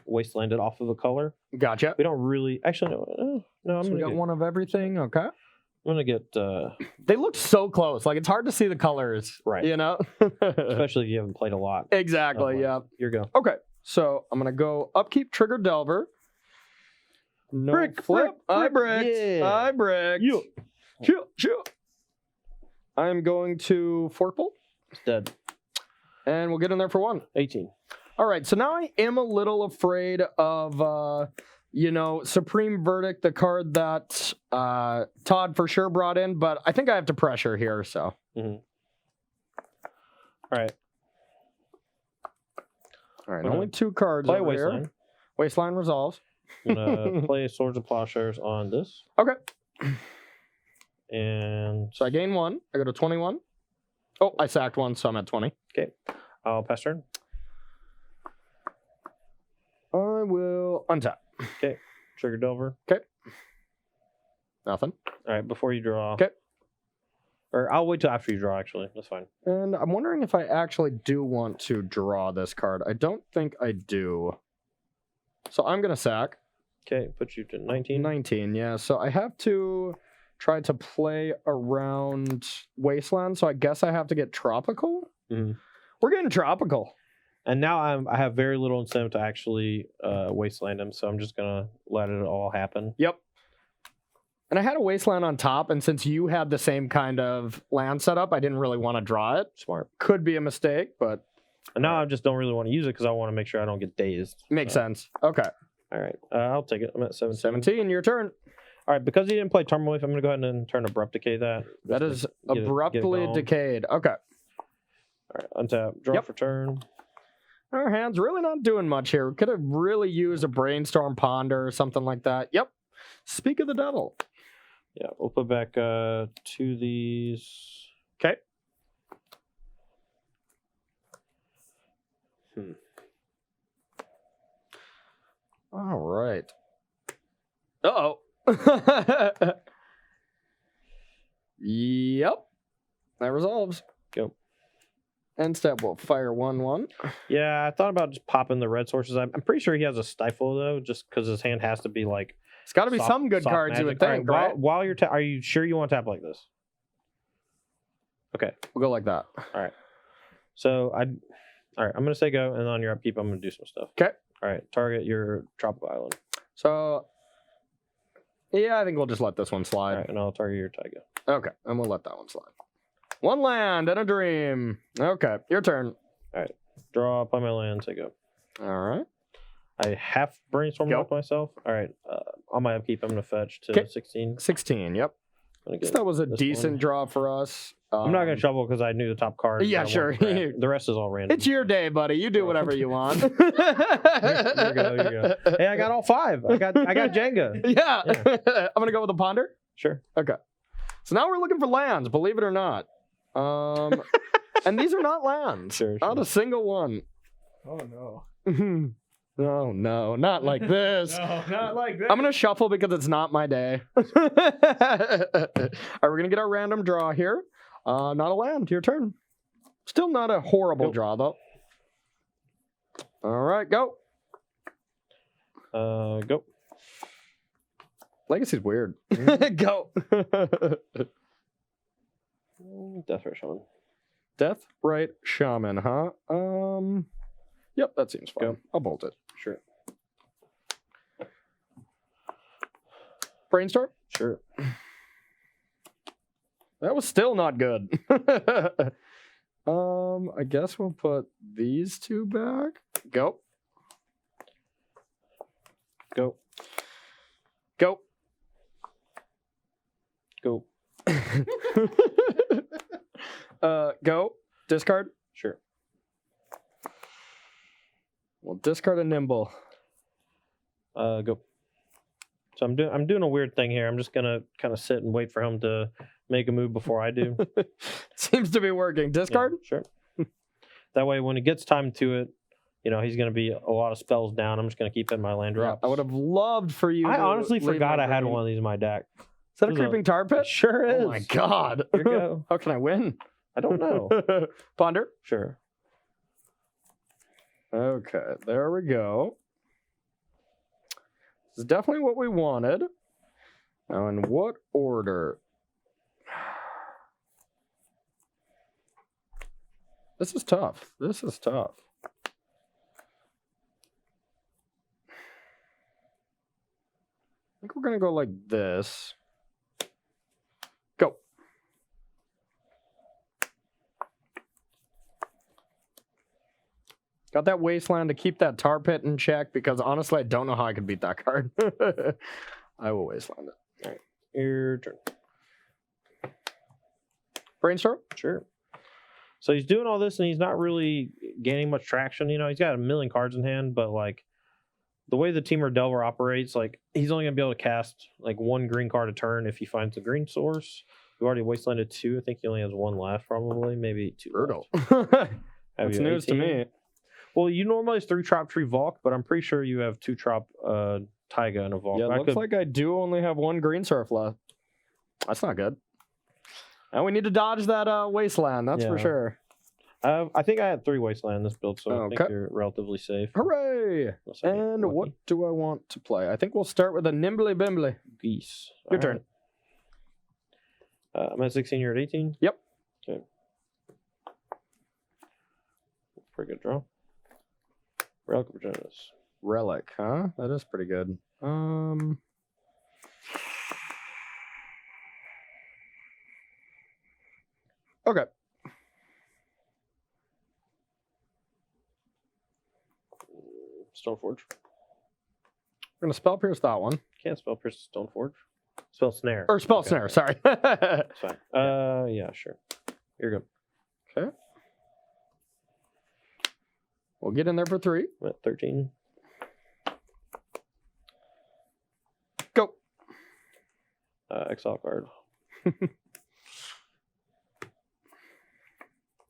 wastelanded off of a color. Gotcha. We don't really actually no. I'm So we gonna got get, one of everything. Okay. I'm gonna get They look so close. Like it's hard to see the colors. Right. You know. especially if you haven't played a lot. Exactly. of Yeah. ones. Here you go. Okay. So I'm gonna go upkeep trigger Delver. No Brick, flip. I brick, bricked. yeah. I bricked. You. Chill. I'm going to Forkbolt, It's dead. and we'll get in there for 1. 18. All right. So now I am a little afraid of, Supreme Verdict, the card that Todd for sure brought in, but I think I have to pressure here. So. Mm-hmm. All right. All right. Wanna Only 2 cards. Play over Wasteland. Here. Wasteland resolves. I'm gonna play Swords of Plowshares on this. Okay. And So I gain 1. I go to 21. Oh, I sacked 1, so I'm at 20. I'll pass turn. I will untap. Trigger Delver. Nothing. All right, before you draw. 'Kay. Or I'll wait till after you draw, actually. That's fine. And I'm wondering if I actually do want to draw this card. I don't think I do. So I'm going to sack. Okay, put you to 19. 19, yeah. So I have to try to play around Wasteland, so I guess I have to get Tropical? Mhm. We're getting Tropical. And now I have very little incentive to actually wasteland him, so I'm just going to let it all happen. Yep. And I had a Wasteland on top, and since you had the same kind of land setup, I didn't really want to draw it. Smart. Could be a mistake, but And now I just don't really want to use it because I want to make sure I don't get dazed. makes So, sense. Okay. All right, I'll take it. I'm at 17. 17, your turn. All right, because he didn't play Turmoil, I'm going to go ahead and turn Abrupt Decay that. That just is to get it abruptly going. decayed. Okay. All right, untap, draw Yep. for turn. Our hand's really not doing much here. We could have really used a Brainstorm Ponder or something like that. Yep. Speak of the devil. Yeah, we'll put back 2 of these. Okay. All right. Uh-oh. Yep. That resolves. Go. End step will fire 1/1. Yeah, I thought about just popping the red sources. I'm pretty sure he has a Stifle, though, just because his hand has to be like... It's got to be soft- some good soft cards, you magic. would think, All right? While you're... are you sure you want to tap like this? Okay. We'll go like that. So, all right, I'm going to say go, and on your upkeep, I'm going to do some stuff. Okay. All right, target your Tropical Island. So, yeah, I think we'll just let this one All slide. right, and I'll target your Taiga. Okay, and we'll let that one slide. 1 land and a dream. Okay, your turn. Draw, play my land, say go. All right. I half brainstormed Go. with myself. All right, on my upkeep, I'm going to fetch to 'Kay. 16. 16, yep. Gonna Guess get that was a this decent one. draw for us. I'm not going to shuffle because I knew the top card. Yeah, I wanted sure. to grab. The rest is all random. It's your day, buddy. You do whatever you want. Here you go. Hey, I got all 5. I got Jenga. Yeah. I'm going to go with a ponder. Sure. Okay. So now we're looking for lands, believe it or not. And these are not lands. Sure. Not a single one. Oh no. No, not like this. No, not like that. I'm going to shuffle because it's not my day. All right, we're going to get our random draw here. Not a land. Your turn. Still not a horrible Nope. draw, though. All right, go. Go. Legacy's weird. Go. Death Rush on. Death Right Shaman, huh? Yep, that seems fine. Go. I'll bolt it. Sure. Brainstorm? Sure. That was still not good. I guess we'll put these 2 back. Go. Go. Go. Go. Go. Discard. Sure. We'll discard a Nimble. Go. So I'm doing a weird thing here. I'm just gonna kind of sit and wait for him to make a move before I do. Seems to be working. Discard? Yeah, sure. That way, when it gets time to it, he's gonna be a lot of spells down. I'm just gonna keep in my land Yeah, drops. I would have loved for you I to honestly leave forgot my I had green. one of these in my deck. Is that a This is creeping tar pit? It sure is. Oh my god. Here you go. How can I win? I don't know. Ponder. Sure. Okay, there we go. is definitely what we wanted. Now, in what order? This is tough. This is tough. I think we're going to go like this. Go. Got that Wasteland to keep that Tar Pit in check because honestly, I don't know how I could beat that card. I will Wasteland it. All right, your turn. Brainstorm? Sure. So he's doing all this and he's not really gaining much traction. You know, he's got a million cards in hand, but like the way the Temur Delver operates, like he's only gonna be able to cast like one green card a turn if he finds the green source. We've already Wastelanded 2. I think he only has one left, probably, maybe 2. Brutal. Have That's you news to 18? me. Well, you normally has 3 Trop Tree Valk, but I'm pretty sure you have 2 Trop Taiga and a Valk. Yeah, it looks like I do only have one green surf left. That's not good. And we need to dodge that Wasteland, that's for Yeah. sure. I think I had 3 Wasteland in this build, so I Okay. think you're relatively safe. Hooray! Unless I get And lucky. what do I want to play? I think we'll start with a Nimbly Bimbly. Geese? Your All turn. right. I'm at 16, you're at 18? Yep. Okay. Pretty good draw. Relic of Virginitas. Relic, huh? That is pretty good. Okay. Stoneforge. We're gonna spell pierce that one. Can't spell Pierce Stoneforge. Spell Snare. Or spell Okay. snare, sorry. That's fine. Yeah, sure. You're good. Okay. We'll get in there for 3. I'm at 13. Go. Exile card.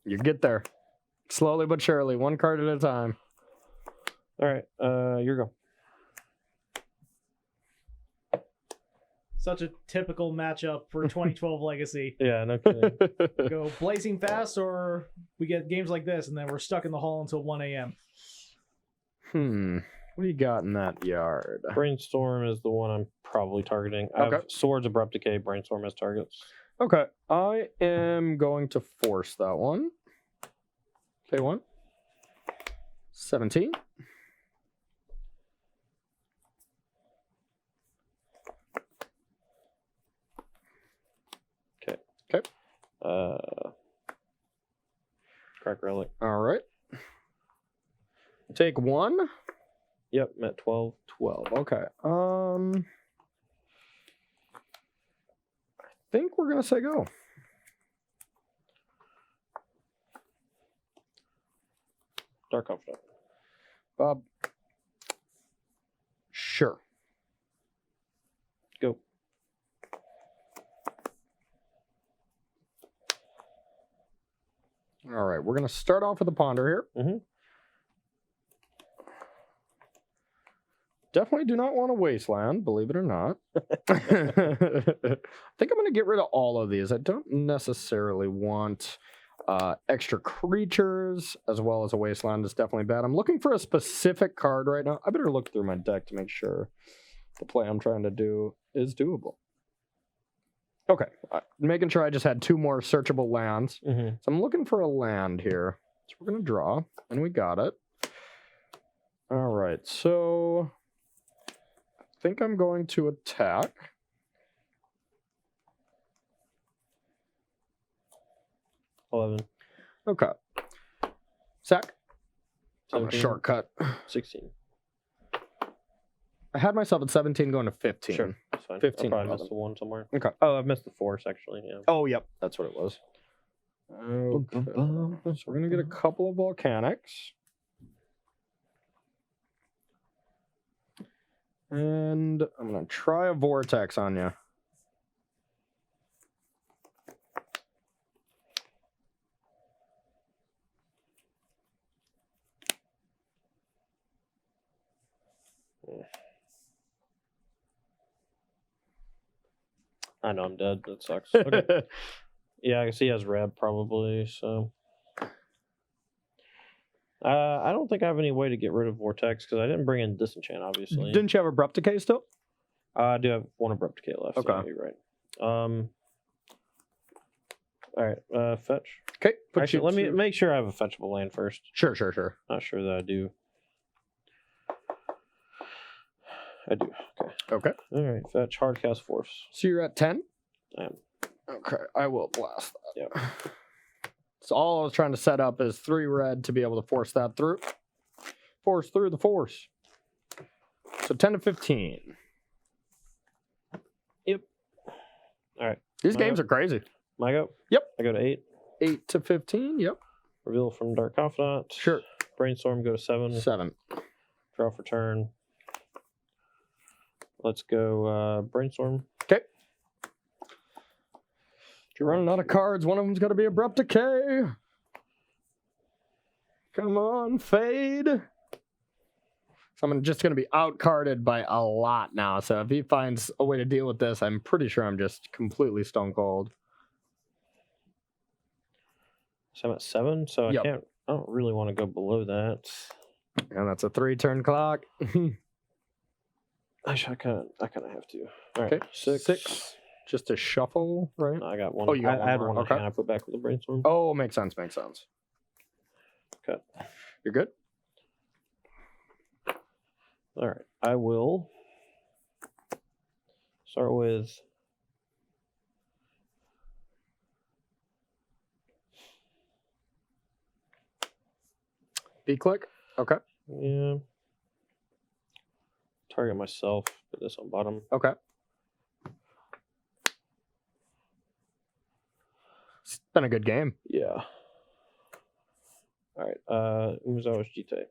You get there. Slowly but surely, one card at a time. All right, your go. Such a typical matchup for 2012 Legacy. Yeah, no kidding. Go blazing fast, or we get games like this, and then we're stuck in the hall until 1 a.m. What do you got in that yard? Brainstorm is the one I'm probably targeting. I Okay. have Swords, Abrupt Decay, Brainstorm as targets. Okay, I am going to force that one. Play 1. 17. Okay. Okay. Crack Relic. All right. Take 1. Yep, I'm at 12. 12. Okay. I think we're gonna say go. Dark Confidant. Bob. Sure. Go. All right, we're gonna start off with a ponder here. Mhm. Definitely do not want a wasteland, believe it or not. I think I'm going to get rid of all of these. I don't necessarily want extra creatures, as well as a wasteland is definitely bad. I'm looking for a specific card right now. I better look through my deck to make sure the play I'm trying to do is doable. Okay, making sure I just had 2 more searchable lands. Mm-hmm. So I'm looking for a land here. So we're going to draw, and we got it. All right, so I think I'm going to attack. $11. Okay. Sack. I'm a 17. shortcut. 16. I had myself at 17 going to 15. Sure, that's fine. 15, I probably 11. missed the 1 somewhere. Okay. Oh, I've missed the force, actually. Yeah. Oh, yep. That's what it was. Okay. So we're going to get a couple of volcanics. And I'm going to try a vortex on you. I know I'm dead. That sucks. Okay. Yeah, I guess he has red probably, so. I don't think I have any way to get rid of Vortex because I didn't bring in Disenchant, obviously. Didn't you have Abrupt Decay still? I do have one Abrupt Decay left. Okay. So you're right. All right. Fetch. Okay. Actually, let me make sure I have a fetchable land first. Sure. Not sure that I do. I do. Okay. All right. Fetch. Hardcast Force. So you're at 10? I am. Okay. I will blast that. Yep. So all I was trying to set up is 3 red to be able to force that through. Force through the force. So 10 to 15. Yep. All right. These games are crazy. My go? Yep. I go to 8. 8 to 15. Yep. Reveal from Dark Confidant. Sure. Brainstorm, go to 7. 7. Draw for turn. Let's go Brainstorm. Okay. If you're running out of cards, one of them's got to be Abrupt Decay. Come on, Fade. So I'm just going to be out-carded by a lot now. So if he finds a way to deal with this, I'm pretty sure I'm just completely stone cold. So I'm at 7, so I don't really want to go below that. And that's a 3-turn clock. Actually, I kind of have to. All right, Okay, 6. Just a shuffle, right? No, I got one. Oh, you got one I had more. one. Okay. I put back with the Brainstorm. Oh, makes sense. Okay. You're good? All right. I will start with B-click? Okay. yeah. Target myself. Put this on bottom. Okay. It's been a good game. Yeah. All right. Umezawa's Jite.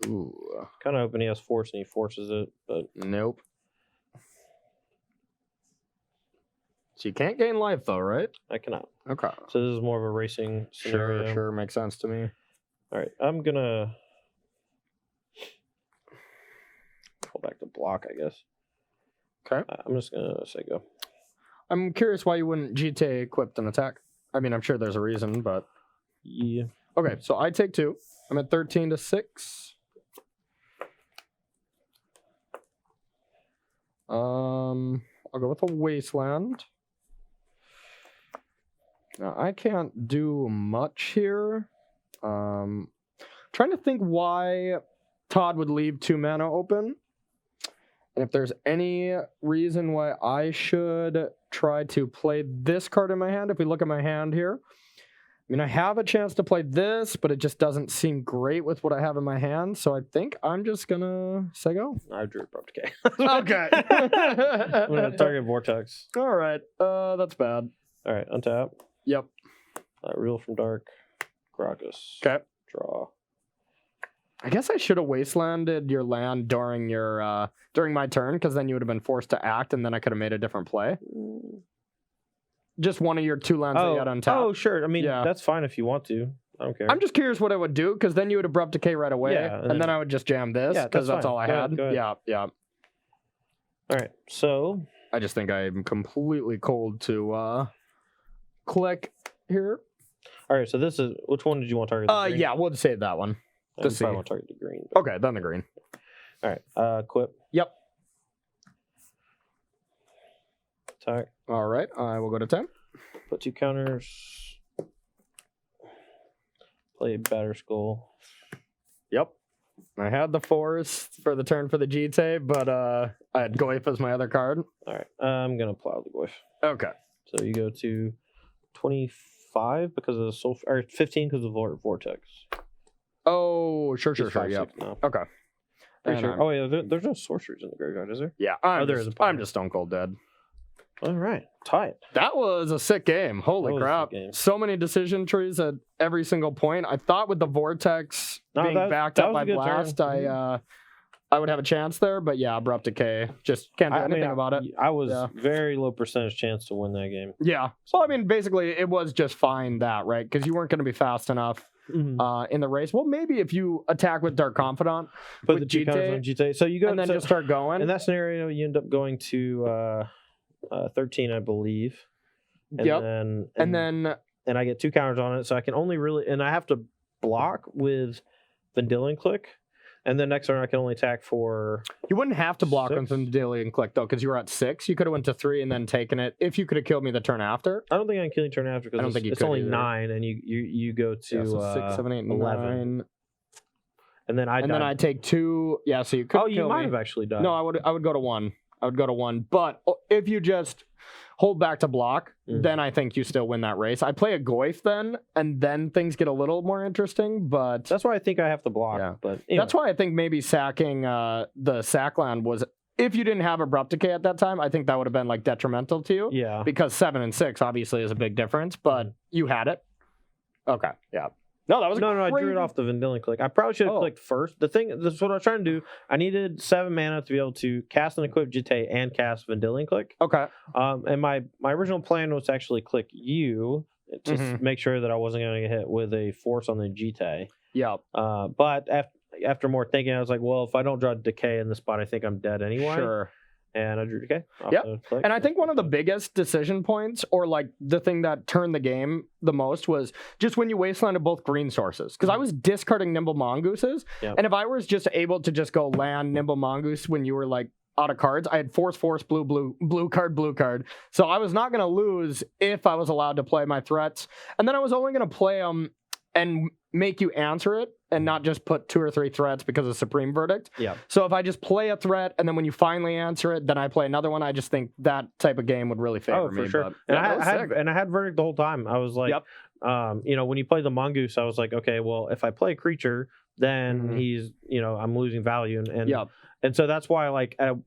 Ooh. Kind of hoping he has force and he forces it, but Nope. So you can't gain life though, right? I cannot. Okay. So this is more of a racing scenario. Sure. Makes sense to me. All right. I'm gonna pull back the block, I guess. Okay. I'm just gonna say go. I'm curious why you wouldn't GT equipped an attack. I mean, I'm sure there's a reason, but... Yeah. Okay, so I take 2. I'm at 13 to 6. I'll go with a Wasteland. Now, I can't do much here. Trying to think why Todd would leave 2 mana open. And if there's any reason why I should try to play this card in my hand, if we look at my hand here, I mean, I have a chance to play this, but it just doesn't seem great with what I have in my hand. So I think I'm just going to say go. I drew Abrupt Decay. Okay. I'm going to target Vortex. All right. That's bad. All right, untap. Yep. Reel from Dark. Grockus. Okay. Draw. I guess I should have wastelanded your land during your during my turn, because then you would have been forced to act, and then I could have made a different play. Just one of your 2 lands that you had untapped. Oh, sure. I mean, Yeah. that's fine if you want to. I don't care. I'm just curious what I would do, because then you would Abrupt Decay right away, Yeah, and then I would just jam this, Yeah, because that's fine. all I Go had. ahead, go ahead. Yeah. All right, so I just think I'm completely cold to click here. all right, so this is which one did you want to target? The green? Yeah, we'll save that one. I to probably see. want to target the green. but- Okay, then the green. All right, Quip. Yep. Attack. All right, I will go to 10. Put 2 counters. Play Batter Skull. Yep. I had the force for the turn for the GT, but I had Goyf as my other card. All right, I'm gonna plow the Goyf. Okay. So you go to 25 because of the soul, or 15 because of the Vortex. Oh, sure. Just Yep. 5, 6 now. Okay. Pretty And sure. I'm- Oh yeah, there's no sorceries in the graveyard, is there? Yeah, there is a I'm just stone cold dead. All right, tight. That was a sick game. Holy That was a crap. sick game. So many decision trees at every single point. I thought with the Vortex being backed that up was by a good Blast, turn. I would have a chance there, but yeah, Abrupt Decay. Just can't do anything about it. I was Yeah. very low percentage chance to win that game. Yeah. So, I mean, basically, it was just fine that, right? Because you weren't going to be fast enough in the race. Well, maybe if you attack with Dark Confidant, Put with the 2 counters on GTA. So you go and then so just start going. in that scenario, you end up going to 13, I believe. And Yep. Then, and then I get 2 counters on it, so I can only really, and I have to block with Vendilion Click. And then next turn, I can only attack for... You wouldn't have to block him 6? from the Vendilion Click, though, because you were at 6. You could have went to 3 and then taken it if you could have killed me the turn after. I don't think I can kill you turn after because it's only either. 9, and you go to Yeah, so 6, 7, 8, 11. 9. And then I take 2. Yeah, so you could kill you might me. have actually died. No, I would go to 1. I would go to 1. But if you just hold back to block, then I think you still win that race. I play a Goyf then, and then things get a little more interesting, but... That's why I think I have to block. Yeah. But anyway. That's why I think maybe sacking the sack land was... If you didn't have Abrupt Decay at that time, I think that would have been like detrimental to you. Yeah. Because 7 and 6 obviously is a big difference, but you had it. Okay, yeah. No, that was No, crazy. I drew it off the Vendilion Click. I probably should have clicked first. This is what I was trying to do. I needed 7 mana to be able to cast and equip Jite and cast Vendilion Click. Okay. And my original plan was to actually click you to make sure that I wasn't going to get hit with a force on the Jite. Yeah. But after more thinking, I was like, well, if I don't draw Decay in this spot, I think I'm dead anyway. Sure. And I drew Decay. Yep. And I think one of the biggest decision points, or like the thing that turned the game the most, was just when you wastelanded both green sources. Because I was discarding Nimble Mongooses. Yep. And if I was just able to just go land Nimble Mongoose when you were like out of cards, I had force, blue card. So I was not going to lose if I was allowed to play my threats. And then I was only going to play them and make you answer it and not just put 2 or 3 threats because of Supreme Verdict. Yeah. So if I just play a threat and then when you finally answer it, then I play another one, I just think that type of game would really favor me. For sure. But, And I had Verdict the whole time. I was like, when you play the Mongoose, I was like, okay, well, if I play a creature, then he's, I'm losing value. And so that's why,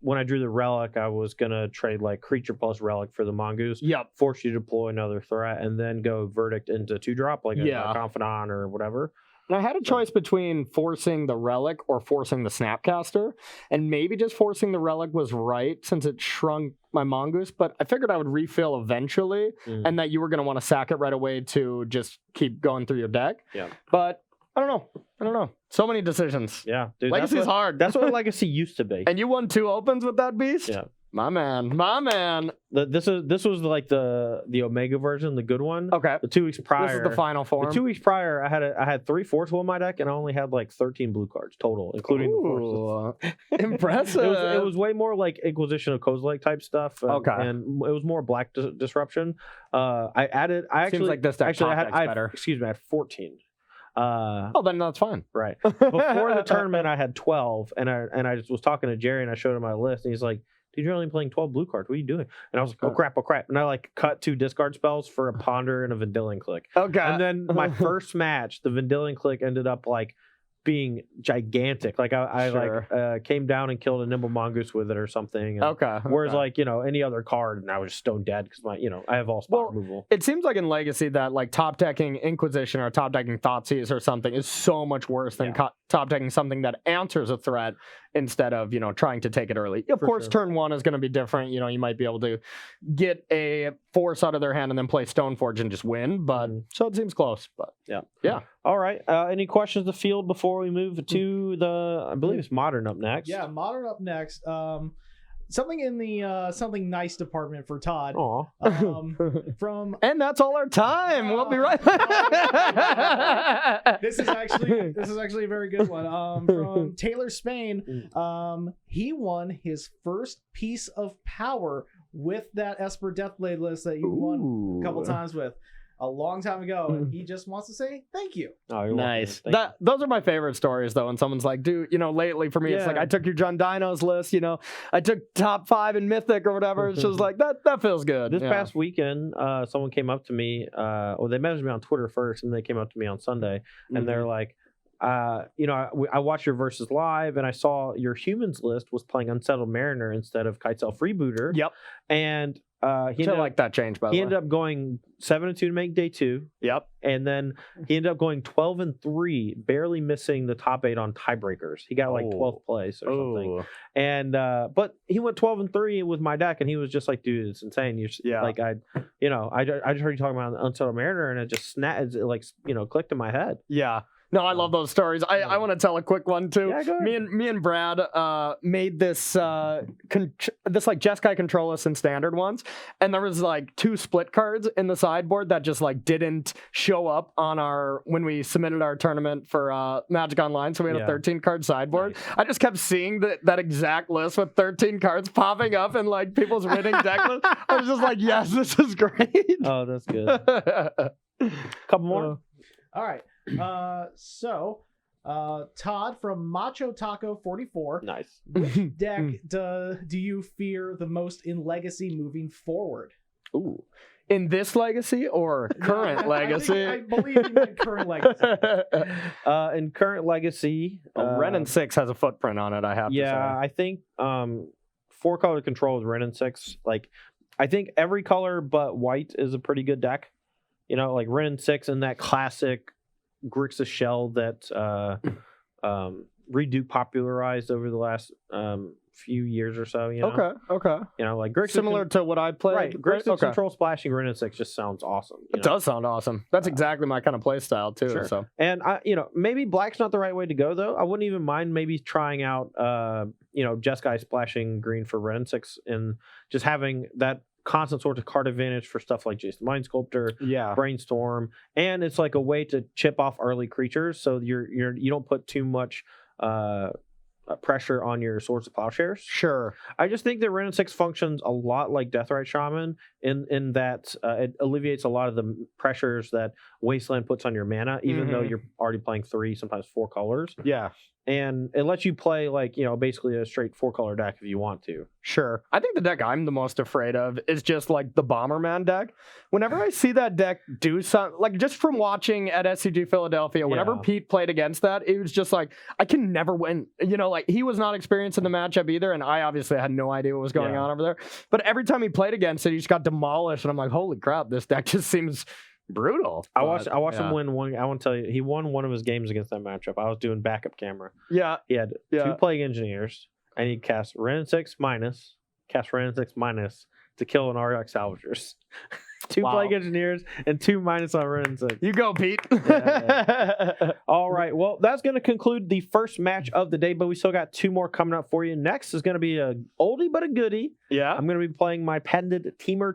when I drew the Relic, I was going to trade, creature plus Relic for the Mongoose. Force you to deploy another threat, and then go Verdict into 2-drop, a Confidant or whatever. And I had a choice between forcing the Relic or forcing the Snapcaster, and maybe just forcing the Relic was right since it shrunk my Mongoose, but I figured I would refill eventually, and that you were going to want to sack it right away to just keep going through your deck. Yeah. But I don't know. So many decisions. Yeah, dude. Legacy's hard. That's what Legacy used to be. And you won 2 opens with that beast? Yeah. My man. This was like the Omega version, the good one. Okay. The 2 weeks prior. This is the final form. The 2 weeks prior, I had 3 Forceful in my deck, and I only had 13 blue cards total, including the forces. Impressive. It was way more like Inquisition of Kozilek type stuff. And it was more Black Disruption. Seems like this deck I had better. I had 14. Then that's fine. Right. Before the tournament, I had 12, and I just was talking to Jerry, and I showed him my list, and he's like, dude, you're only playing 12 blue cards. What are you doing? And I was like, oh crap. And I cut 2 discard spells for a Ponder and a Vendilion Click. Okay. And then my first match, the Vendilion Click ended up being gigantic. I came down and killed a Nimble Mongoose with it or something. Whereas any other card, and I was just stone dead because I have all spot removal. It seems like in Legacy that top decking Inquisition or top decking Thoughtseize or something is so much worse than top decking something that answers a threat instead of trying to take it early. Of course, turn 1 is going to be different. You might be able to get a force out of their hand and then play Stoneforge and just win. But so it seems close. But yeah. All right. Any questions to field before we move to I believe it's Modern up next. Yeah, Modern up next. Something in the something nice department for Todd. From and that's all our time. We'll be right back. This is actually a very good one. From Taylor Spain. He won his first piece of power with that Esper Deathblade list that you won a couple times with. A long time ago, and he just wants to say thank you. Oh, you're nice. Those are my favorite stories, though. And someone's like, dude, lately for me, it's like I took your John Dino's list. I took top 5 in Mythic or whatever. It's just like that feels good. This past weekend, someone came up to me. They messaged me on Twitter first, and they came up to me on Sunday, and they're like, I watched your Versus live, and I saw your humans list was playing Unsettled Mariner instead of Kitesail Freebooter. Yep. And he like that change, by the way. He ended up going 7-2 to make day 2. Yep. And then he ended up going 12-3, barely missing the top 8 on tiebreakers. He got 12th place or something. And but he went 12-3 with my deck, and he was just like, dude, it's insane. I just heard you talking about Unsettled Mariner, and it just clicked in my head. Yeah. No, I love those stories. I want to tell a quick one too. Yeah, go ahead. Me and Brad made this this like Jeskai controllers in standard ones, and there was like 2 split cards in the sideboard that just like didn't show up on our when we submitted our tournament for Magic Online. So we had a 13 card sideboard. Nice. I just kept seeing that exact list with 13 cards popping up in like people's winning deck list. I was just like, yes, this is great. Oh, that's good. Couple more. All right. So Todd from Macho Taco 44. Nice. Which deck do you fear the most in Legacy moving forward? Ooh. In this Legacy or current Legacy? I believe you meant current Legacy. In current Legacy, Ren 6 has a footprint on it, I have to say. Yeah, I think 4-color control with Ren 6. Like, I think every color but white is a pretty good deck. You know, like Ren 6 and that classic Grixis shell that Reduke popularized over the last few years or so. You know? Okay. You know, like Grixis Similar to what I played. right. Grixis control splashing Ren 6 just sounds awesome. It does sound awesome. That's exactly my kind of play style too. Sure. So, and maybe black's not the right way to go though. I wouldn't even mind maybe trying out Jeskai splashing green for Ren 6 and just having that constant sort of card advantage for stuff like Jason Mind Sculptor, Brainstorm, and it's like a way to chip off early creatures, so you don't put too much pressure on your Swords of Plowshares. Sure. I just think that Ren 6 functions a lot like Deathrite Shaman in that it alleviates a lot of the pressures that Wasteland puts on your mana, even though you're already playing 3, sometimes 4 colors. Yeah. And it lets you play like, basically a straight 4-color deck if you want to. Sure. I think the deck I'm the most afraid of is just like the Bomberman deck. Whenever I see that deck do something, like just from watching at SCG Philadelphia, whenever Pete played against that, it was just like, I can never win. Like he was not experienced in the matchup either, and I obviously had no idea what was going on over there. But every time he played against it, he just got demolished, and I'm like, holy crap, this deck just seems brutal. I watched him win one. I want to tell you, he won one of his games against that matchup. I was doing backup camera. Yeah. He had 2 Plague Engineers, and he cast Ren 6 minus to kill an RX Salvagers. 2 Plague Engineers and 2 minus on Ren 6. You go, Pete. All right. Well, that's going to conclude the first match of the day, but we still got 2 more coming up for you. Next is going to be a oldie but a goodie. Yeah. I'm going to be playing my patented Temur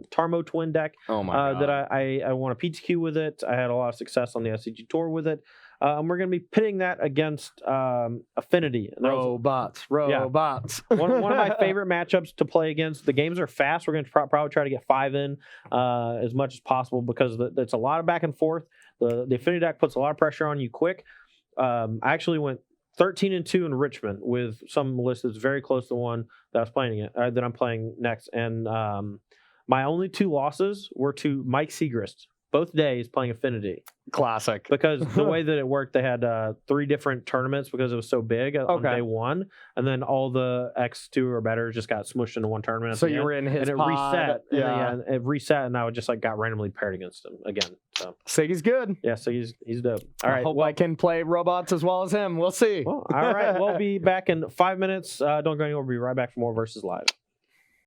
Tarmo Twin deck. Oh my God. That I won a PTQ with it. I had a lot of success on the SCG tour with it. And we're going to be pitting that against Affinity. Robots. One of my favorite matchups to play against. The games are fast. We're going to probably try to get 5 in as much as possible because it's a lot of back and forth. The Affinity deck puts a lot of pressure on you quick. I actually went 13-2 in Richmond with some list that's very close to the one that I'm playing next. And my only 2 losses were to Mike Segrist. Both days playing Affinity. Classic. Because the way that it worked, they had 3 different tournaments because it was so big on day 1. And then all the X2 or better just got smushed into one tournament. So you were in his and it pod. reset. Yeah. And it reset, and I would just got randomly paired against him again. So Siggy's good. Yeah, so he's dope. All right. I hope I can play robots as well as him. We'll see. Well, all right. We'll be back in 5 minutes. Don't go anywhere. We'll be right back for more Versus Live.